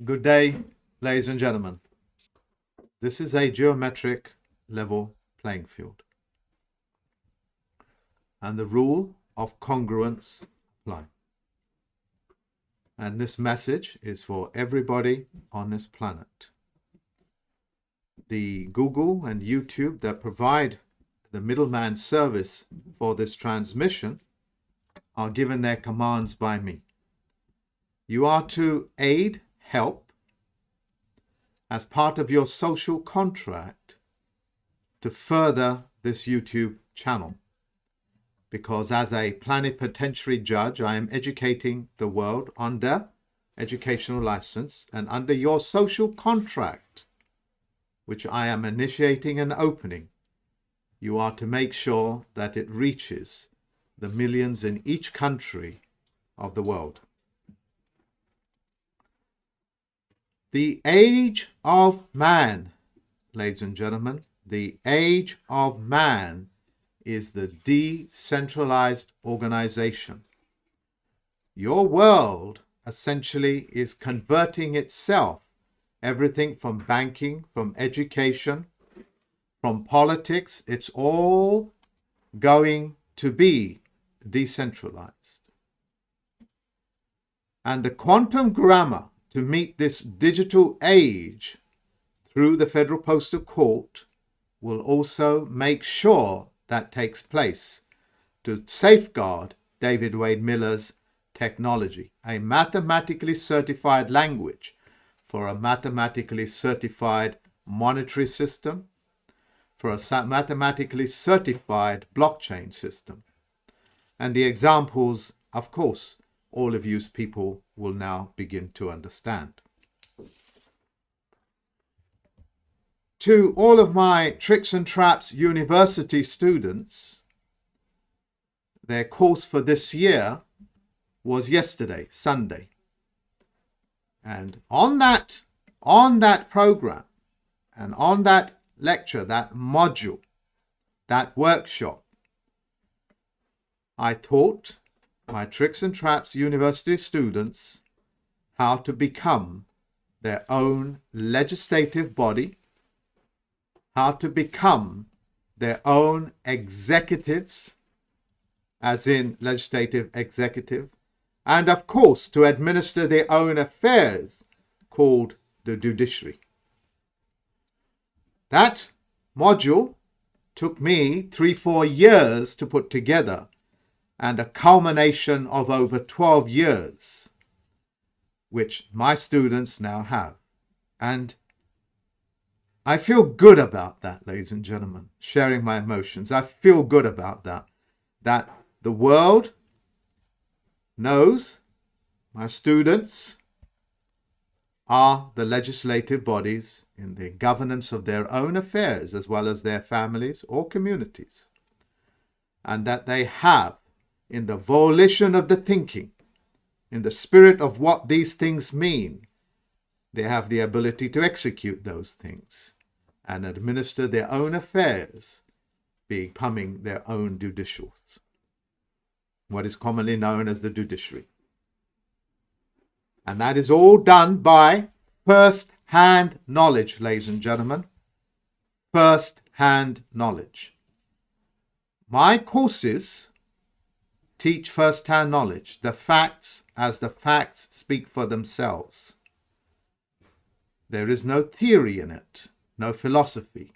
Good day, ladies and gentlemen. This is a geometric level playing field. And the rule of congruence apply. And this message is for everybody on this planet. The Google and YouTube that provide the middleman service for this transmission are given their commands by me. You are to aid, help, as part of your social contract to further this YouTube channel. Because as a plenipotentiary judge, I am educating the world under educational license and under your social contract, which I am initiating and opening. You are to make sure that it reaches the millions in each country of the world. The age of man, ladies and gentlemen, the age of man is the decentralized organization. Your world essentially is converting itself, everything from banking, from education, from politics, it's all going to be decentralized. And the quantum grammar to meet this digital age through the Federal Postal Court will also make sure that takes place to safeguard David Wade Miller's technology, a mathematically certified language for a mathematically certified monetary system, for a mathematically certified blockchain system. And the examples, of course, all of you people will now begin to understand. To all of my Tricks and Traps University students, their course for this year was yesterday, Sunday. And on that program and on that lecture, that module, that workshop, I taught my Tricks and Traps University students how to become their own legislative body, how to become their own executives, as in legislative executive, and of course to administer their own affairs called the judiciary. That module took me 3-4 years to put together, and a culmination of over 12 years, which my students now have. And I feel good about that, ladies and gentlemen, sharing my emotions. I feel good about that the world knows my students are the legislative bodies in the governance of their own affairs as well as their families or communities, and that they have, in the volition of the thinking, in the spirit of what these things mean, they have the ability to execute those things and administer their own affairs, becoming their own judicials, what is commonly known as the judiciary. And that is all done by first-hand knowledge, ladies and gentlemen. First-hand knowledge. My courses teach first-hand knowledge, the facts as the facts speak for themselves. There is no theory in it, no philosophy.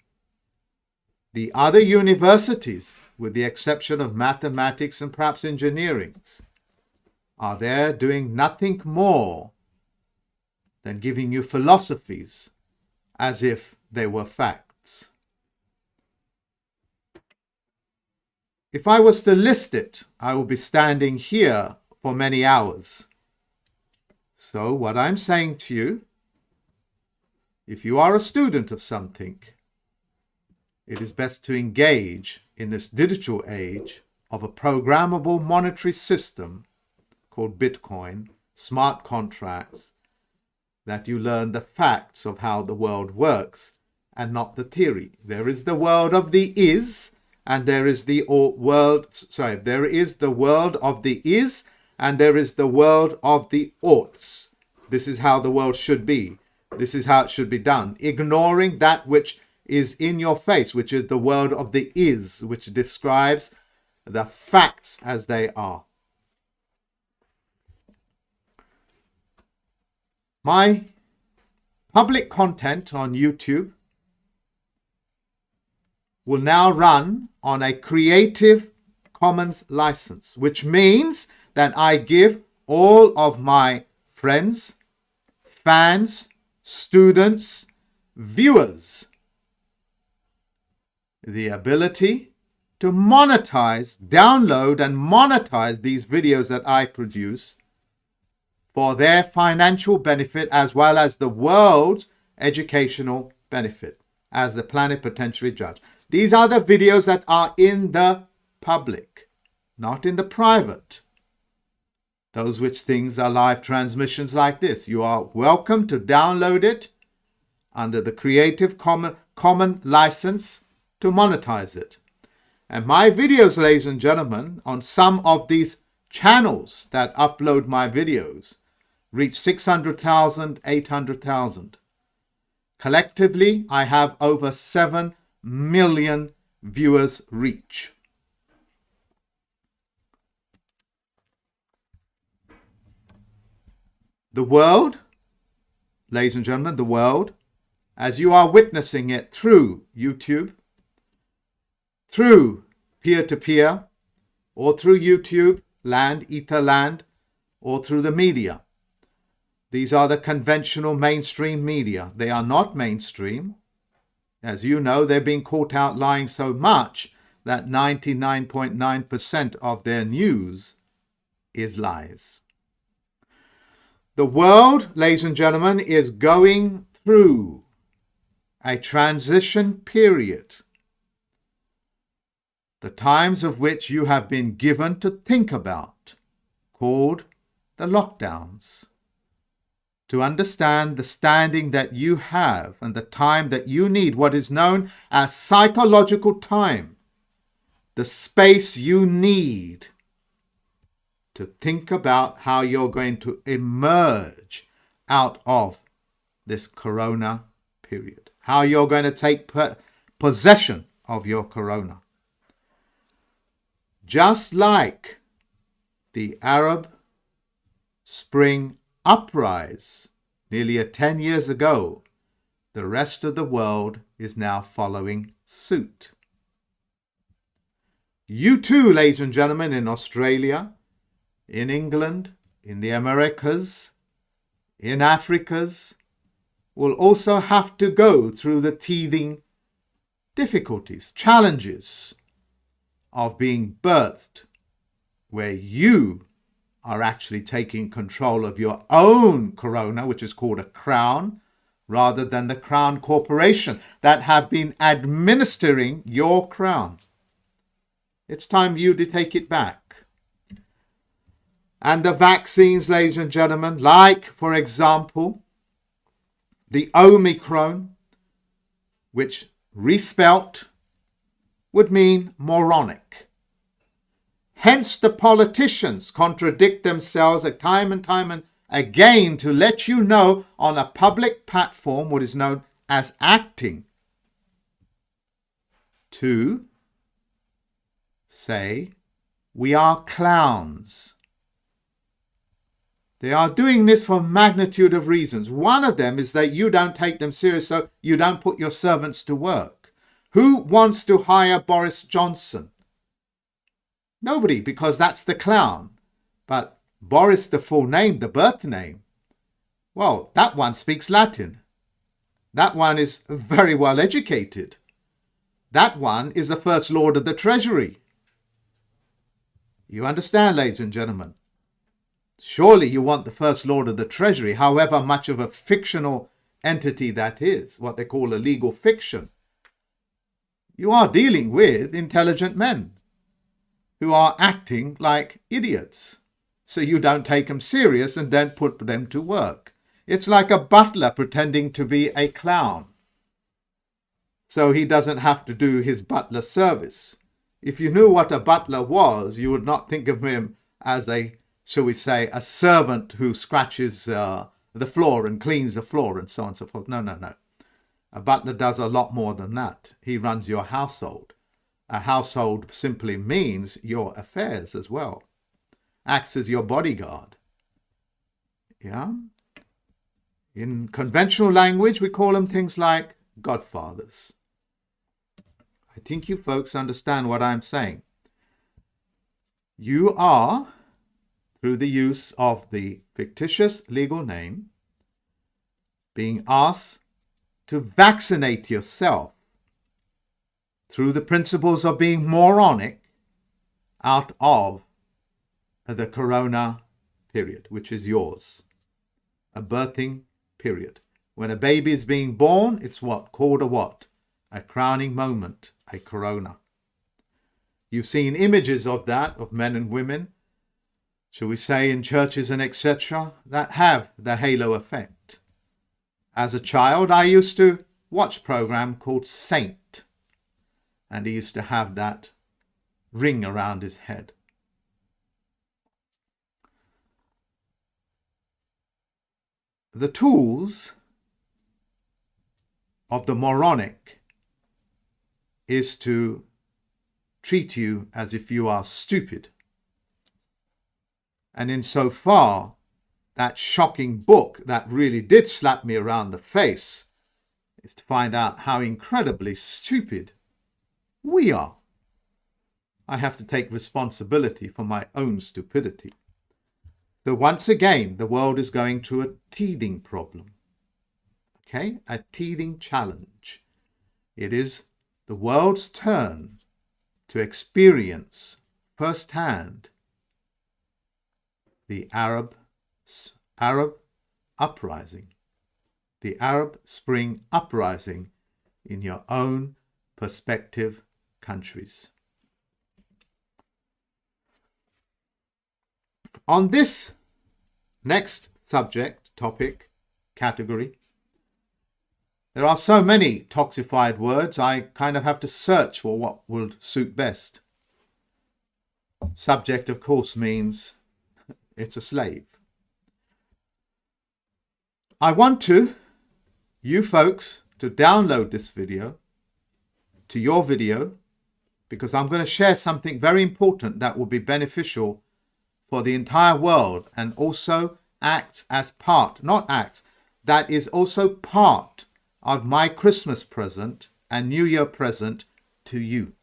The other universities, with the exception of mathematics and perhaps engineering, are there doing nothing more than giving you philosophies as if they were facts. If I was to list it, I would be standing here for many hours. So what I'm saying to you, if you are a student of something, it is best to engage in this digital age of a programmable monetary system called Bitcoin, smart contracts, that you learn the facts of how the world works and not the theory. There is the world of the is, and there is the world of the is, and there is the world of the oughts. This is how the world should be. This is how it should be done. Ignoring that which is in your face, which is the world of the is, which describes the facts as they are. My public content on YouTube will now run on a Creative Commons license, which means that I give all of my friends, fans, students, viewers the ability to monetize, download and monetize these videos that I produce for their financial benefit as well as the world's educational benefit as the plenipotentiary judge. These are the videos that are in the public, not in the private. Those which things are live transmissions like this. You are welcome to download it under the Creative Commons license to monetize it. And my videos, ladies and gentlemen, on some of these channels that upload my videos reach 600,000, 800,000. Collectively, I have over 7 million viewers reach. The world, ladies and gentlemen, the world, as you are witnessing it through YouTube, through peer-to-peer, or through YouTube land, ether land, or through the media. These are the conventional mainstream media. They are not mainstream. As you know, they're being caught out lying so much that 99.9% of their news is lies. The world, ladies and gentlemen, is going through a transition period, the times of which you have been given to think about, called the lockdowns, to understand the standing that you have and the time that you need, what is known as psychological time, the space you need to think about how you're going to emerge out of this corona period, how you're going to take possession of your corona. Just like the Arab Spring uprise nearly 10 years ago, the rest of the world is now following suit. You too, ladies and gentlemen, in Australia, in England, in the Americas, in Africas, will also have to go through the teething difficulties, challenges of being birthed, where you are actually taking control of your own corona, which is called a crown, rather than the crown corporation that have been administering your crown. It's time you to take it back. And the vaccines, ladies and gentlemen, like, for example, the Omicron, which respelt would mean moronic. Hence the politicians contradict themselves time and time again to let you know on a public platform what is known as acting, to say we are clowns. They are doing this for a magnitude of reasons. One of them is that you don't take them serious, so you don't put your servants to work. Who wants to hire Boris Johnson? Nobody, because that's the clown. But Boris, the full name, the birth name, well, that one speaks Latin. That one is very well educated. That one is the First Lord of the Treasury. You understand, ladies and gentlemen? Surely you want the First Lord of the Treasury, however much of a fictional entity that is, what they call a legal fiction. You are dealing with intelligent men who are acting like idiots. So you don't take them serious and then put them to work. It's like a butler pretending to be a clown, so he doesn't have to do his butler service. If you knew what a butler was, you would not think of him as a, shall we say, a servant who scratches the the floor and cleans the floor and so on and so forth. No, no, no. A butler does a lot more than that. He runs your household. A household simply means your affairs as well. Acts as your bodyguard. Yeah? In conventional language, we call them things like godfathers. I think you folks understand what I'm saying. You are, through the use of the fictitious legal name, being asked to vaccinate yourself through the principles of being moronic out of the corona period, which is yours. A birthing period. When a baby is being born, it's what? Called a what? A crowning moment, a corona. You've seen images of that, of men and women, shall we say, in churches and etc., that have the halo effect. As a child, I used to watch a program called Saint, and he used to have that ring around his head. The tools of the moronic is to treat you as if you are stupid. And insofar, that shocking book that really did slap me around the face is to find out how incredibly stupid we are. I have to take responsibility for my own stupidity. So once again, the world is going through a teething problem. Okay, a teething challenge. It is the world's turn to experience firsthand the Arab uprising, the Arab Spring uprising in your own prospective countries. On this next subject, topic, category, there are so many toxified words, I kind of have to search for what will suit best. Subject, of course, means it's a slave. I want you folks to download this video to your video, because I'm going to share something very important that will be beneficial for the entire world, and also acts as part, not acts, that is also part of my Christmas present and New Year present to you.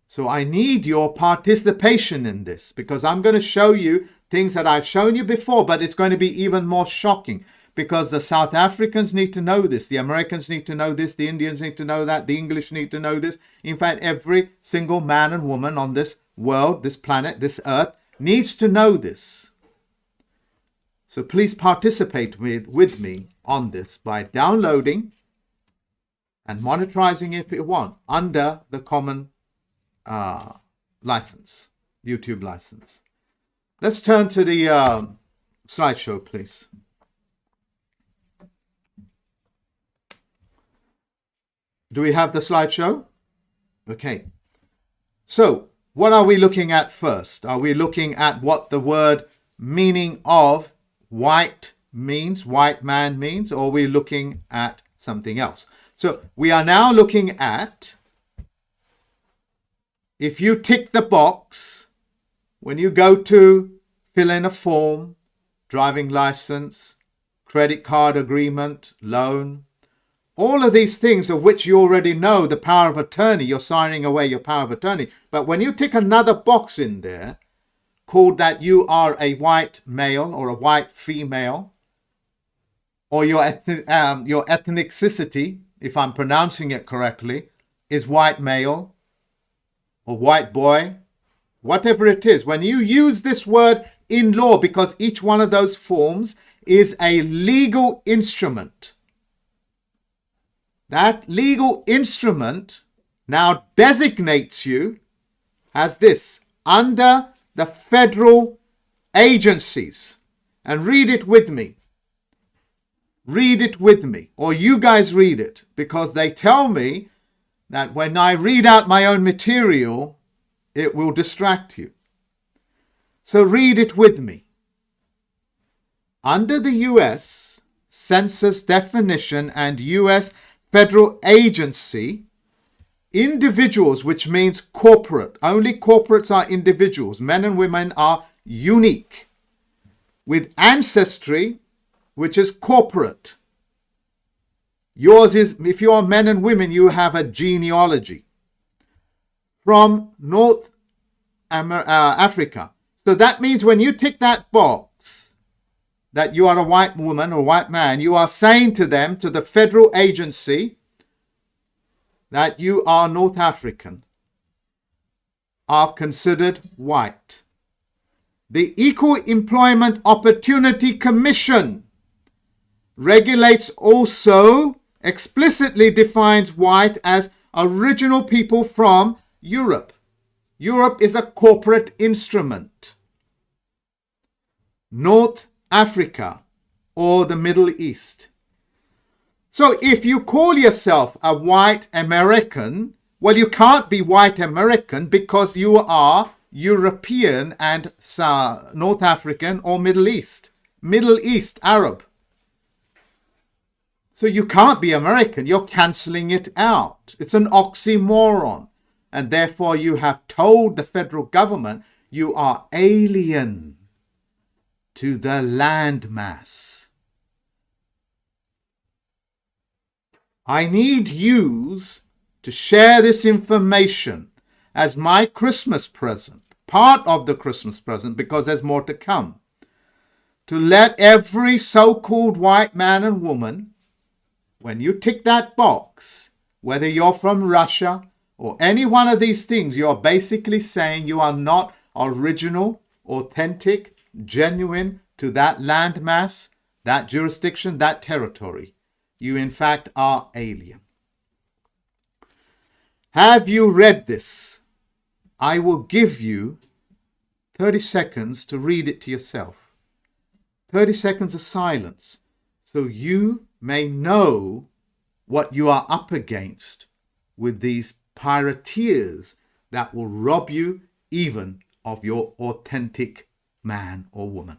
So I need your participation in this, because I'm going to show you things that I've shown you before, but it's going to be even more shocking, because the South Africans need to know this, the Americans need to know this, the Indians need to know that, the English need to know this. In fact, every single man and woman on this world, this planet, this earth, needs to know this. So please participate with me on this by downloading and monetizing if you want under the common license, YouTube license. Let's turn to the slideshow, please. Do we have the slideshow? Okay. So what are we looking at first? Are we looking at what the word meaning of white means, white man means, or are we looking at something else? So we are now looking at, if you tick the box, when you go to fill in a form, driving license, credit card agreement, loan, all of these things of which you already know the power of attorney, you're signing away your power of attorney. But when you tick another box in there, called that you are a white male or a white female, or your ethnicity, if I'm pronouncing it correctly, is white male or white boy, whatever it is, when you use this word in law, because each one of those forms is a legal instrument, that legal instrument now designates you as this under the federal agencies. And read it with me. Read it with me, or you guys read it, because they tell me that when I read out my own material, it will distract you. So read it with me. Under the US Census definition and US federal agency, individuals, which means corporate, only corporates are individuals, men and women are unique, with ancestry, which is corporate. Yours is, if you are men and women, you have a genealogy from North Africa. So that means when you tick that box that you are a white woman or white man, you are saying to them, to the federal agency, that you are North African, are considered white. The Equal Employment Opportunity Commission regulates, also explicitly defines white as original people from Europe. Europe is a corporate instrument. North Africa or the Middle East. So if you call yourself a white American, well, you can't be white American because you are European and North African or Middle East Arab. So you can't be American. You're cancelling it out. It's an oxymoron. And therefore you have told the federal government you are alien to the landmass. I need you to share this information as my Christmas present, part of the Christmas present, because there's more to come, to let every so-called white man and woman, when you tick that box, whether you're from Russia or any one of these things, you are basically saying you are not original, authentic, genuine to that landmass, that jurisdiction, that territory. You in fact are alien. Have you read this? I will give you 30 seconds to read it to yourself. 30 seconds of silence so you may know what you are up against with these pirateers that will rob you even of your authentic man or woman.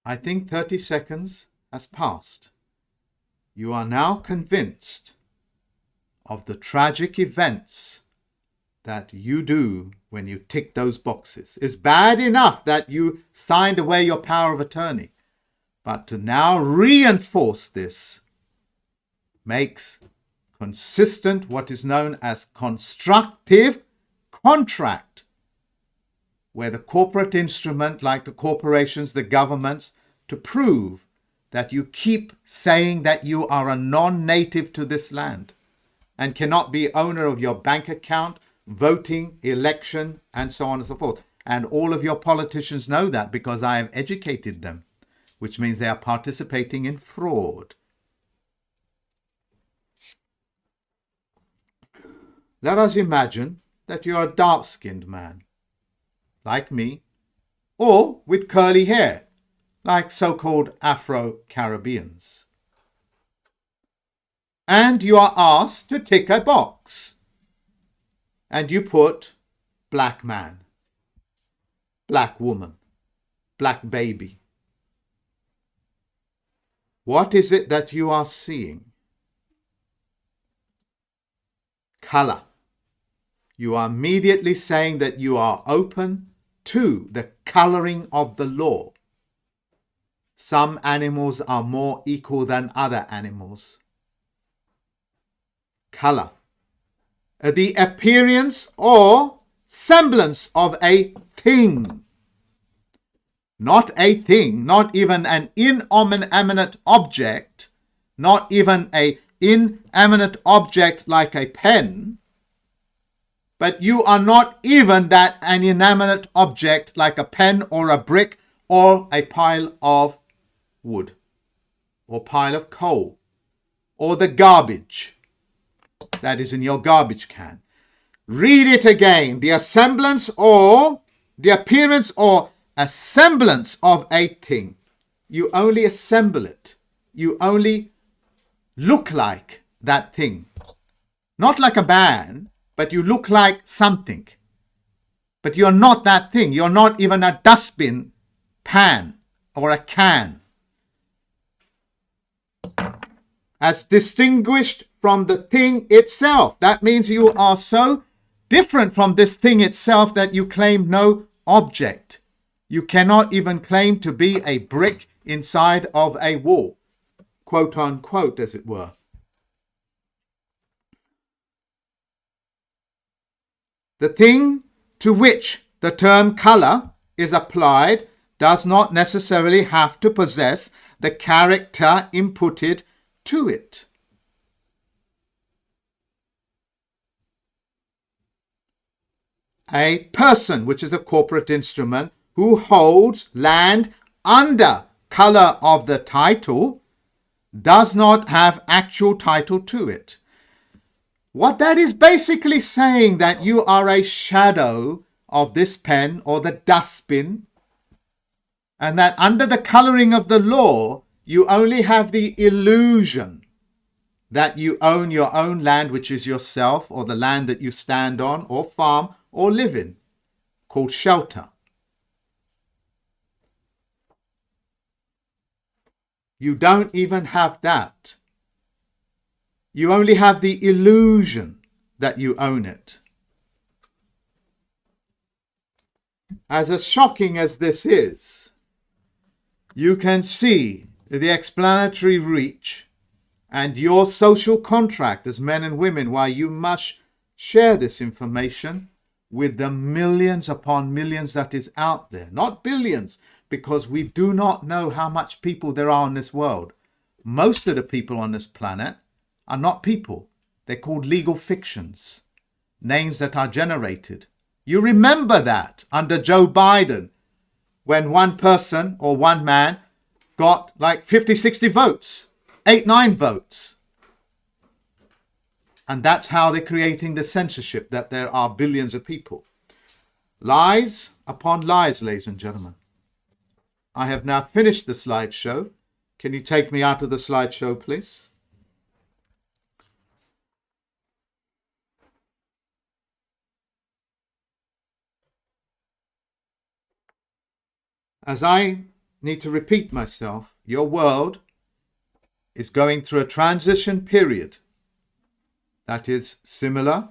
I think 30 seconds has passed. You are now convinced of the tragic events that you do when you tick those boxes. It's bad enough that you signed away your power of attorney, but to now reinforce this makes consistent what is known as constructive contract, where the corporate instrument, like the corporations, the governments, to prove that you keep saying that you are a non-native to this land and cannot be owner of your bank account, voting, election, and so on and so forth. And all of your politicians know that because I have educated them, which means they are participating in fraud. Let us imagine that you are a dark-skinned man, like me, or with curly hair, like so-called Afro-Caribbeans. And you are asked to tick a box. And you put black man, black woman, black baby. What is it that you are seeing? Color. You are immediately saying that you are open to the coloring of the law. Some animals are more equal than other animals. Color. The appearance or semblance of a thing. Not a thing, not even an inanimate object, not even an inanimate object like a pen, but you are not even that an inanimate object like a pen or a brick or a pile of wood or pile of coal or the garbage that is in your garbage can. Read it again. The semblance or the appearance or a semblance of a thing. You only assemble it. You only look like that thing. Not like a man, but you look like something. But you're not that thing. You're not even a dustbin pan or a can. As distinguished from the thing itself. That means you are so different from this thing itself that you claim no object. You cannot even claim to be a brick inside of a wall, quote unquote, as it were. The thing to which the term color is applied does not necessarily have to possess the character inputted to it. A person, which is a corporate instrument, who holds land under color of the title, does not have actual title to it. What that is basically saying, that you are a shadow of this pen or the dustbin, and that under the coloring of the law, you only have the illusion that you own your own land, which is yourself, or the land that you stand on, or farm, or live in, called shelter. You don't even have that. You only have the illusion that you own it. As shocking as this is, you can see the explanatory reach and your social contract as men and women, why you must share this information with the millions upon millions that is out there. Not billions, because we do not know how much people there are in this world. Most of the people on this planet are not people. They're called legal fictions, names that are generated. You remember that under Joe Biden, when one person or one man got like 50, 60 votes, 8, 9 votes. And that's how they're creating the censorship, that there are billions of people. Lies upon lies, ladies and gentlemen. I have now finished the slideshow. Can you take me out of the slideshow, please? As I need to repeat myself, your world is going through a transition period that is similar,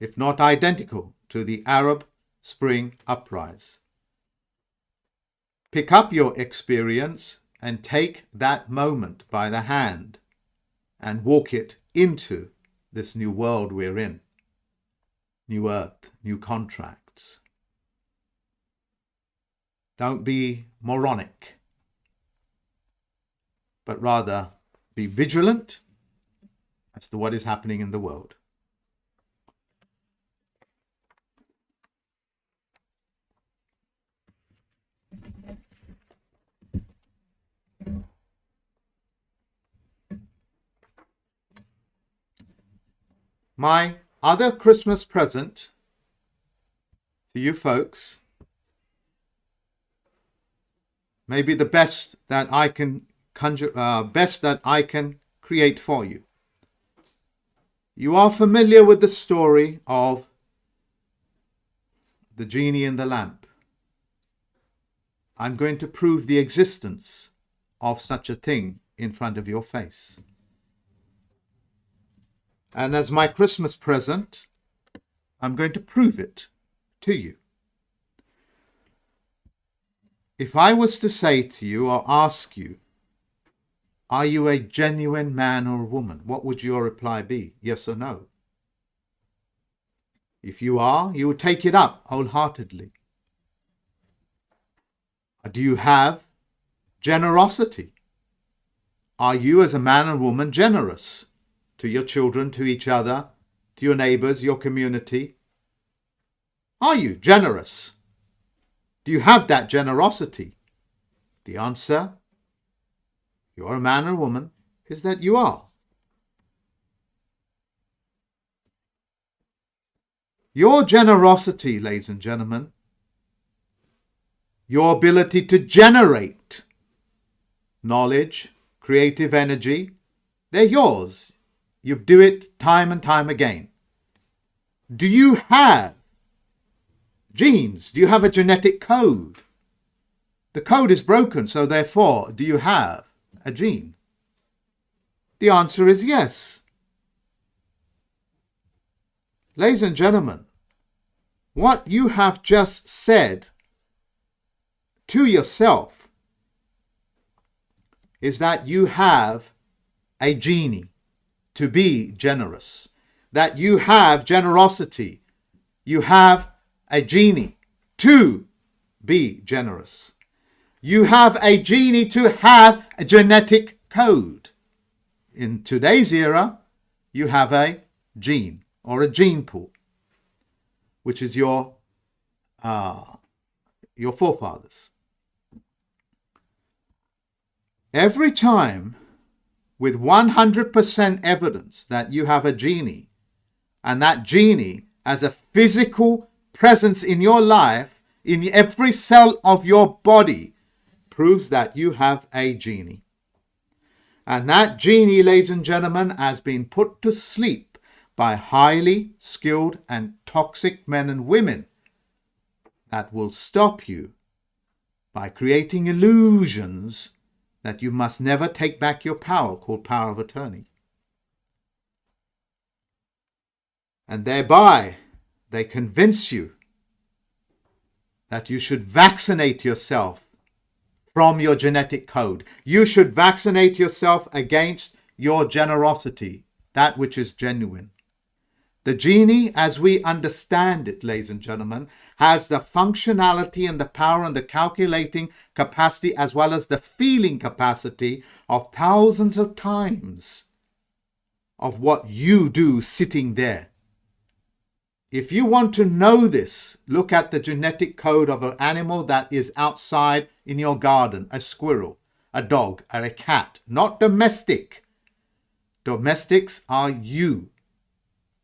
if not identical, to the Arab Spring uprising. Pick up your experience and take that moment by the hand and walk it into this new world we're in. New earth, new contracts. Don't be moronic, but rather be vigilant as to what is happening in the world. My other Christmas present to you folks may be the best that I can create for you. You are familiar with the story of the genie in the lamp. I'm going to prove the existence of such a thing in front of your face. And as my Christmas present, I'm going to prove it to you. If I was to say to you or ask you, are you a genuine man or woman? What would your reply be? Yes or no? If you are, you would take it up wholeheartedly. Do you have generosity? Are you as a man and woman generous to your children, to each other, to your neighbors, your community? Are you generous? Do you have that generosity? The answer, if you're a man or woman, is that you are. Your generosity, ladies and gentlemen, your ability to generate knowledge, creative energy, they're yours. You do it time and time again. Do you have genes? Do you have a genetic code? The code is broken, so therefore, do you have a gene? The answer is yes. Ladies and gentlemen, what you have just said to yourself is that you have a genie to be generous, that you have generosity, you have a genie to be generous. You have a genie to have a genetic code. In today's era, you have a gene or a gene pool, which is your forefathers. Every time with 100% evidence that you have a genie, and that genie has a physical presence in your life, in every cell of your body, proves that you have a genie. And that genie, ladies and gentlemen, has been put to sleep by highly skilled and toxic men and women that will stop you by creating illusions that you must never take back your power, called power of attorney. And thereby, they convince you that you should vaccinate yourself from your genetic code. You should vaccinate yourself against your generosity, that which is genuine. The genie, as we understand it, ladies and gentlemen, has the functionality and the power and the calculating capacity as well as the feeling capacity of thousands of times of what you do sitting there. If you want to know this, look at the genetic code of an animal that is outside in your garden, a squirrel, a dog, or a cat, not domestic. Domestics are you.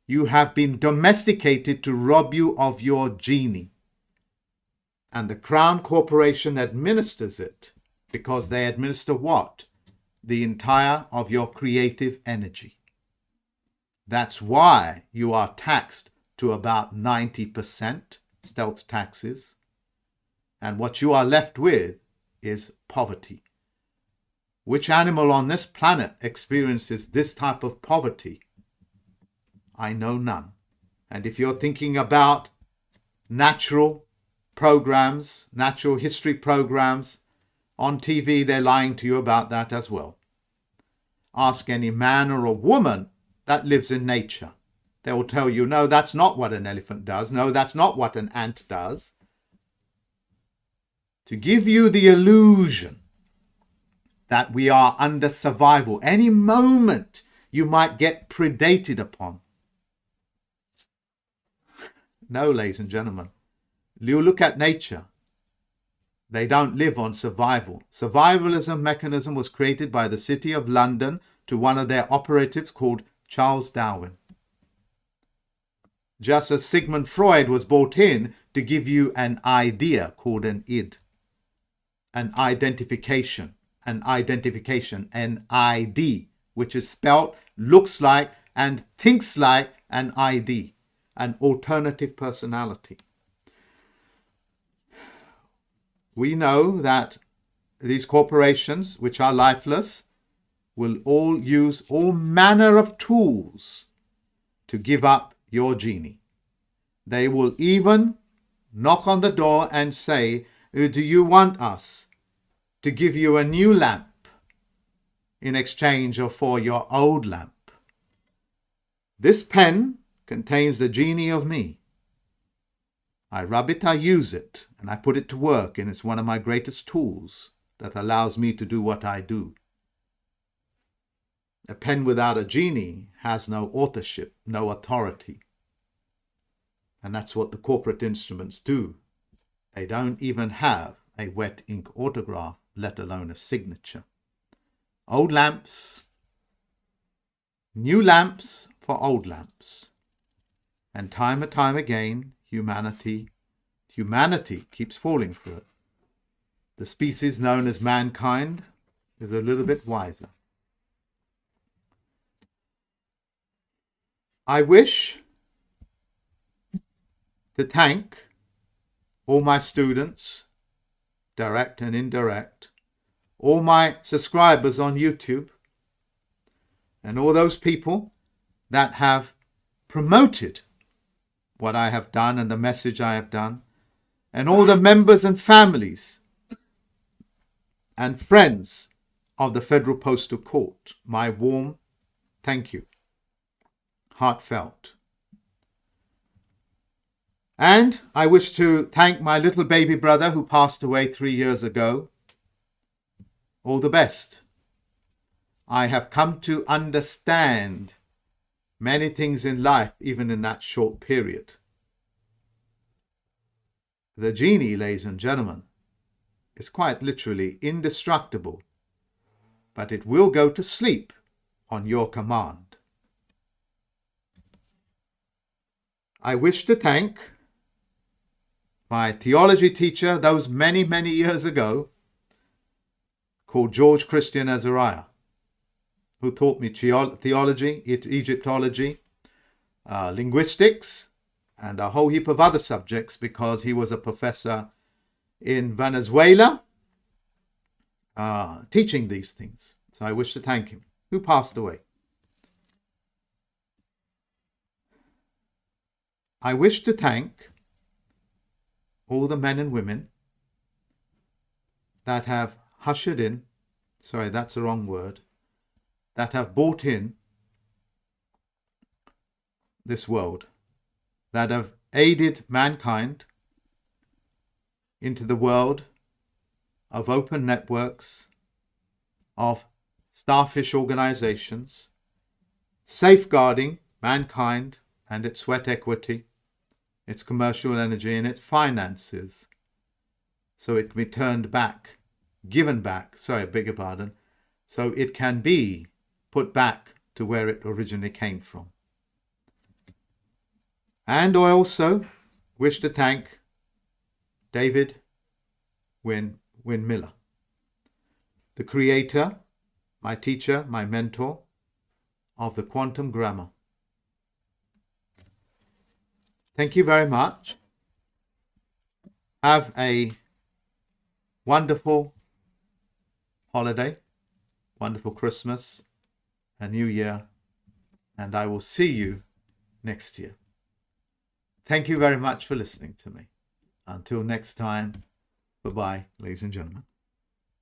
You have been domesticated to rob you of your genie. And the Crown Corporation administers it because they administer what? The entire of your creative energy. That's why you are taxed to about 90% stealth taxes. And what you are left with is poverty. Which animal on this planet experiences this type of poverty? I know none. And if you're thinking about natural programs, natural history programs on TV, they're lying to you about that as well. Ask any man or a woman that lives in nature. They will tell you, no, that's not what an elephant does. No, that's not what an ant does. To give you the illusion that we are under survival. Any moment you might get predated upon. No, ladies and gentlemen. You look at nature. They don't live on survival. Survivalism mechanism was created by the City of London to one of their operatives called Charles Darwin. Just as Sigmund Freud was brought in to give you an idea called an id, an identification, an ID, which is spelt, looks like, and thinks like an ID, an alternative personality. We know that these corporations, which are lifeless, will all use all manner of tools to give up your genie. They will even knock on the door and say, do you want us to give you a new lamp in exchange for your old lamp? This pen contains the genie of me. I rub it, I use it, and I put it to work, and it's one of my greatest tools that allows me to do what I do. A pen without a genie has no authorship, no authority. And that's what the corporate instruments do. They don't even have a wet ink autograph, let alone a signature. Old lamps, new lamps for old lamps. And time and time again, humanity keeps falling for it. The species known as mankind is a little bit wiser. I wish to thank all my students, direct and indirect, all my subscribers on YouTube, and all those people that have promoted what I have done and the message I have done, and all the members and families and friends of the Federal Postal Court. My warm thank you. Heartfelt. And I wish to thank my little baby brother who passed away 3 years ago. All the best. I have come to understand many things in life, even in that short period. The genie, ladies and gentlemen, is quite literally indestructible, but it will go to sleep on your command. I wish to thank my theology teacher those many, many years ago, called George Christian Azariah, who taught me theology, Egyptology, linguistics, and a whole heap of other subjects, because he was a professor in Venezuela teaching these things. So I wish to thank him, who passed away. I wish to thank all the men and women that have ushered in, sorry, that's the wrong word, that have brought in this world, that have aided mankind into the world of open networks, of starfish organizations, safeguarding mankind and its sweat equity, its commercial energy and its finances, so it can be turned back, given back, sorry, I beg your pardon, so it can be put back to where it originally came from. And I also wish to thank David Wynn Miller, the creator, my teacher, my mentor of the quantum grammar. Thank you very much. Have a wonderful holiday, wonderful Christmas, a new year, and I will see you next year. Thank you very much for listening to me. Until next time, bye-bye, ladies and gentlemen.